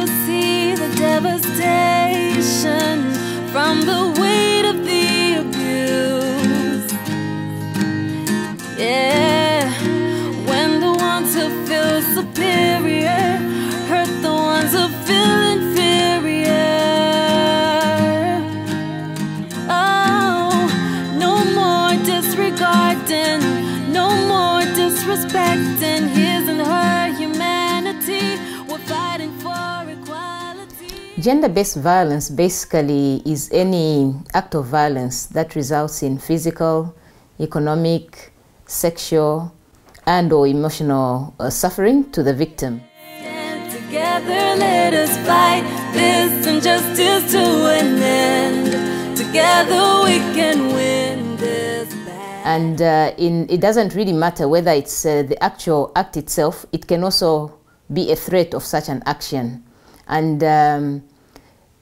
you see the devastation from the weight of the abuse. Yeah, when the ones who feel superior hurt the ones who feel inferior. Oh, no more disregarding, no more disrespecting his and her humanity. We're fighting for equality. Gender-based violence basically is any act of violence that results in physical, economic, sexual, and or emotional suffering to the victim. And together let us fight this injustice to an end. Together we can win this battle. And it doesn't really matter whether it's the actual act itself. It can also be a threat of such an action. And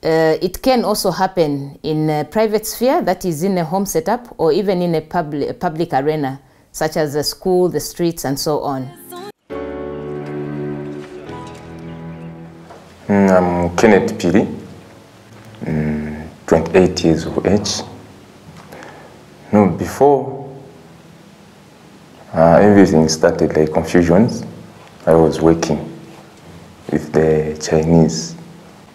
it can also happen in a private sphere, that is in a home setup, or even in a public arena, such as the school, the streets, and so on. I'm Kenneth, 28 years of age. No, before everything started like confusions, I was working with the Chinese,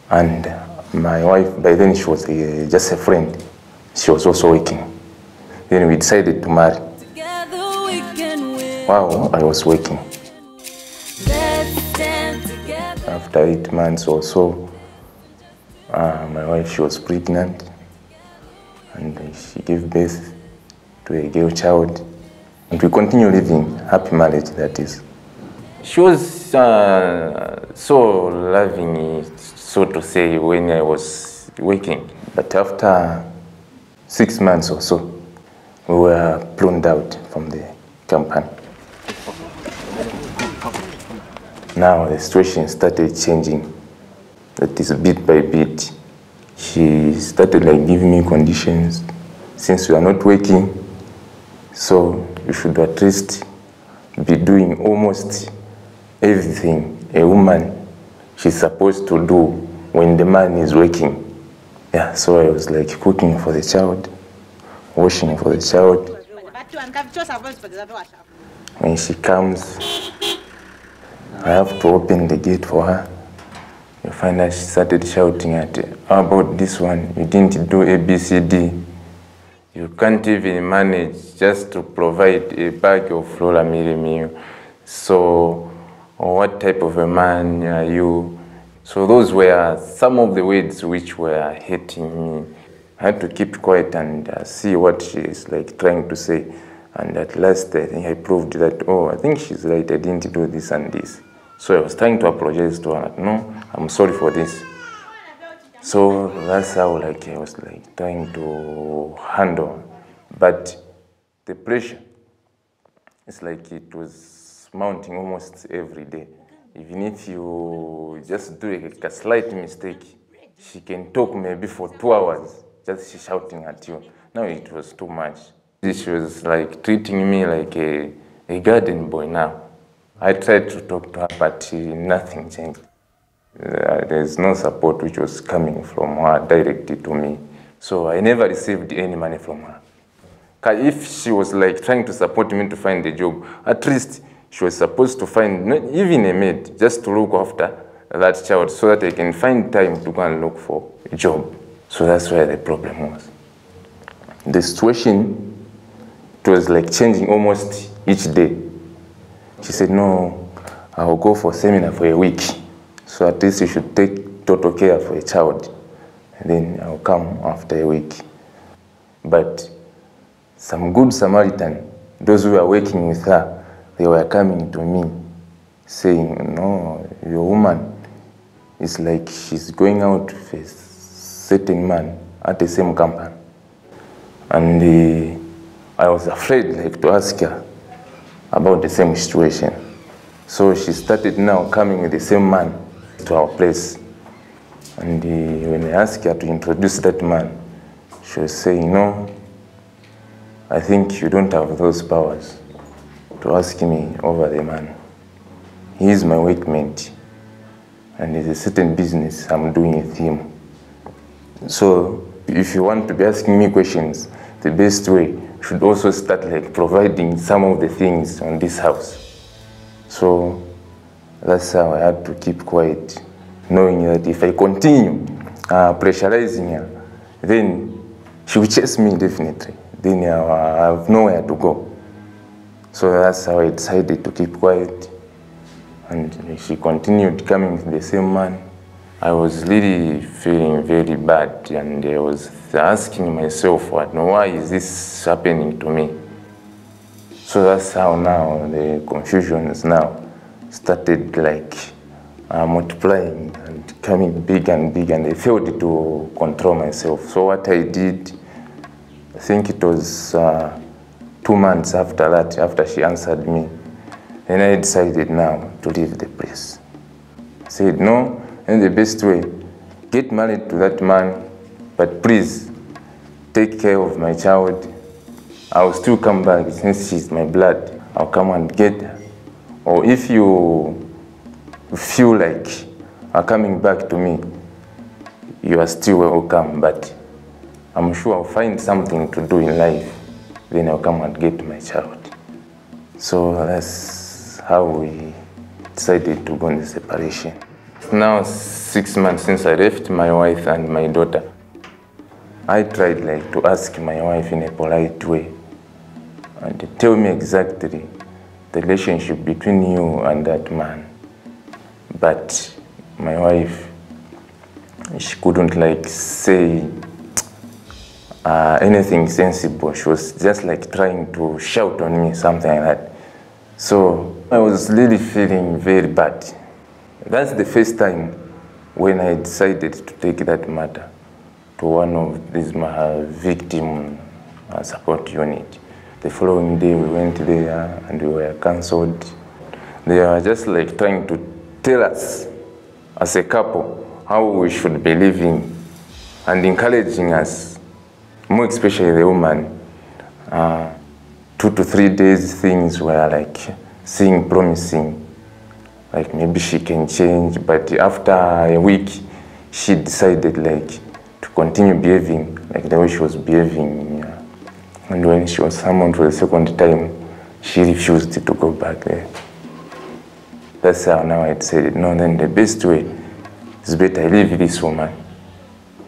and my wife, by then she was just a friend. She was also working. Then we decided to marry. Wow, I was working. After 8 months or so, my wife, she was pregnant, and she gave birth to a girl child. And we continue living happy marriage, that is. She was so loving, so to say, when I was working. But after 6 months or so, we were blown out from the company. Now the situation started changing. That is bit by bit. She started like giving me conditions. Since we are not working, so you should at least be doing almost everything a woman she's supposed to do when the man is working. Yeah, so I was like cooking for the child, washing for the child. When she comes, I have to open the gate for her. You find that she started shouting at, how about this one? You didn't do A, B, C, D. You can't even manage just to provide a bag of flour meal. So what type of a man are you? So those were some of the words which were hitting me. I had to keep quiet and see what she is like trying to say. And at last, I think I proved that, oh, I think she's right, I didn't do this and this. So I was trying to apologize to her. No, I'm sorry for this. So that's how like I was like trying to handle. But the pressure, it's like it was mounting almost every day. Even if you just do a slight mistake, she can talk maybe for 2 hours, just shouting at you. Now it was too much. She was like treating me like a garden boy now. I tried to talk to her, but nothing changed. There's no support which was coming from her directly to me. So I never received any money from her. If she was like trying to support me to find a job, at least she was supposed to find not even a maid just to look after that child so that I can find time to go and look for a job. So that's where the problem was. The situation, it was like changing almost each day. She said, no, I'll go for seminar for a week. So at least you should take total care for a child. And then I'll come after a week. But some good Samaritan, those who are working with her, they were coming to me saying, no, your woman is like she's going out with a certain man at the same company. And I was afraid like to ask her about the same situation. So she started now coming with the same man to our place. And when I asked her to introduce that man, she was saying, no, I think you don't have those powers to ask me over the man. He is my workmate. and there's a certain business I'm doing with him. So if you want to be asking me questions, the best way should also start like providing some of the things on this house. So that's how I had to keep quiet, knowing that if I continue pressurizing her, then she will chase me definitely. Then I have nowhere to go. So that's how I decided to keep quiet. And she continued coming with the same man. I was really feeling very bad, and I was asking myself, why is this happening to me? So that's how now the confusions now started like multiplying and becoming big and big, and I failed to control myself. So what I did, I think it was 2 months after that, after she answered me, then I decided now to leave the place. I said, no, and the best way, get married to that man, but please take care of my child. I'll still come back since she's my blood. I'll come and get her. Or if you feel like coming back to me, you are still welcome, but I'm sure I'll find something to do in life. Then I'll come and get my child. So that's how we decided to go into separation. It's now 6 months since I left my wife and my daughter. I tried like to ask my wife in a polite way and to tell me exactly the relationship between you and that man. But my wife, she couldn't like say anything sensible. She was just like trying to shout on me, something like that. So I was really feeling very bad. That's the first time when I decided to take that matter to one of these victim support unit. The following day we went there and we were cancelled. They are just like trying to tell us as a couple how we should be living and encouraging us, more especially the woman. 2 to 3 days things were like seeing promising, like maybe she can change, but after a week she decided like to continue behaving like the way she was behaving. And when she was summoned for the second time, she refused to go back there. That's how now I decided, no, then the best way is better I leave this woman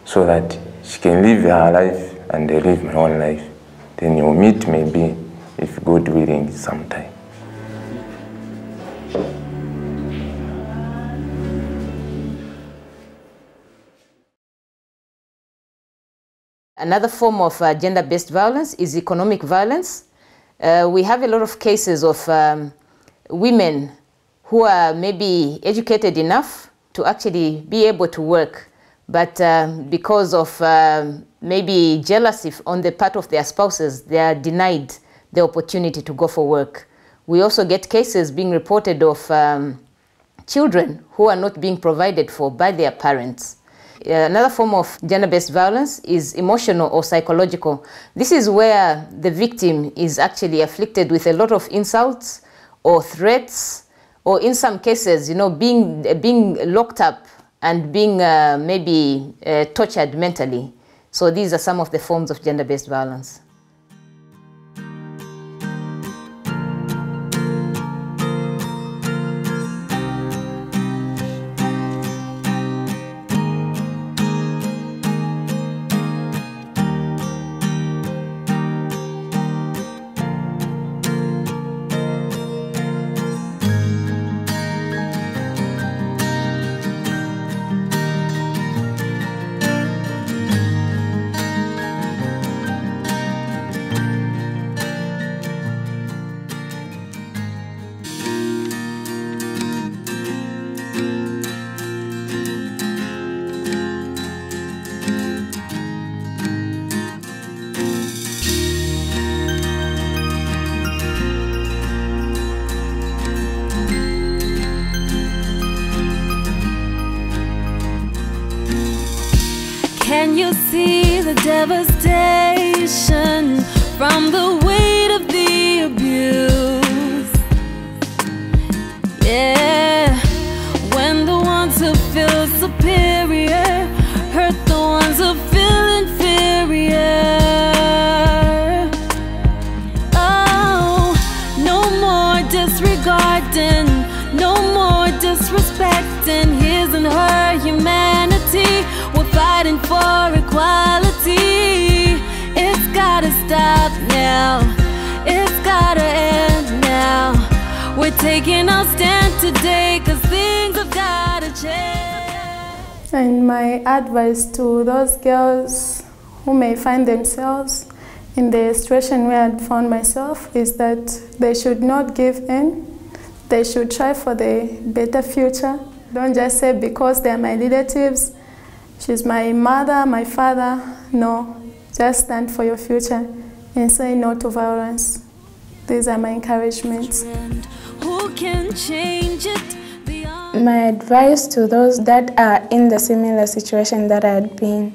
so that she can live her life and I live my own life. Then you'll meet maybe, if God willing, sometime. Another form of gender-based violence is economic violence. We have a lot of cases of women who are maybe educated enough to actually be able to work, but because of maybe jealousy on the part of their spouses, they are denied the opportunity to go for work. We also get cases being reported of children who are not being provided for by their parents. Another form of gender-based violence is emotional or psychological. This is where the victim is actually afflicted with a lot of insults or threats, or in some cases, being locked up and being maybe tortured mentally. So these are some of the forms of gender-based violence. Can you see the devastation from the weight of the abuse? Yeah, when the ones who superior, hurt the ones who feel inferior. Oh, no more disregarding, no more disrespecting his and her humanity. We're fighting for equality. It's gotta stop now, it's gotta end now. We're taking our stand today, cause things have gotta change. And my advice to those girls who may find themselves in the situation where I found myself is that they should not give in. They should try for the better future. Don't just say because they're my relatives, she's my mother, my father. No, just stand for your future and say no to violence. These are my encouragements. Who can change it? My advice to those that are in the similar situation that I had been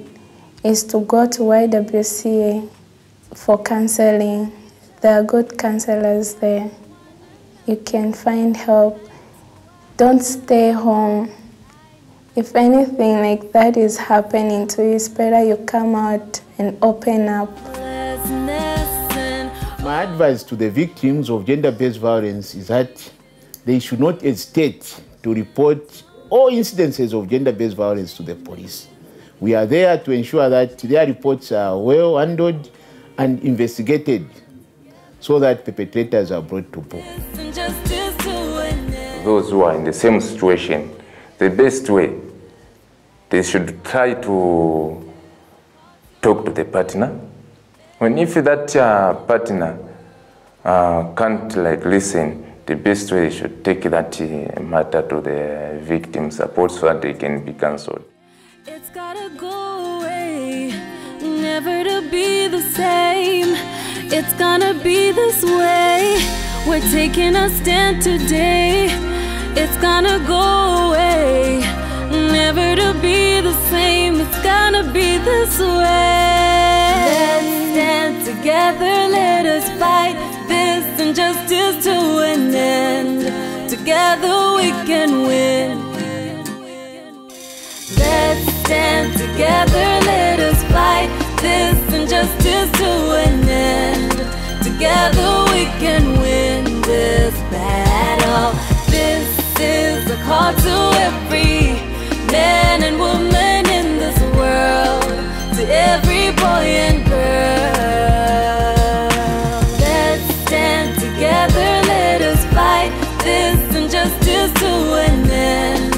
is to go to YWCA for counseling. There are good counselors there. You can find help. Don't stay home. If anything like that is happening to you, it's better you come out and open up. My advice to the victims of gender-based violence is that they should not hesitate to report all incidences of gender-based violence to the police. We are there to ensure that their reports are well handled and investigated so that perpetrators are brought to book. Those who are in the same situation, the best way, they should try to talk to the partner. And if that partner can't listen, the best way they should take that matter to the victim support so that they can be cancelled. It's gotta go away, never to be the same. It's gonna be this way. We're taking a stand today. It's gonna go away, never to be the same. It's gonna be this way. Let's stand together, let us fight this injustice to an end. Together we can win. Let's stand together, let us fight this injustice to an end. Together we can win this battle. This is a call to every man and woman in this world, to every boy and girl. Let's stand together, let us fight this injustice to an end.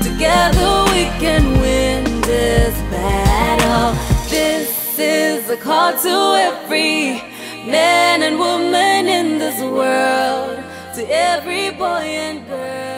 Together we can win this battle. This is a call to every man and woman in this world, to every boy and girl.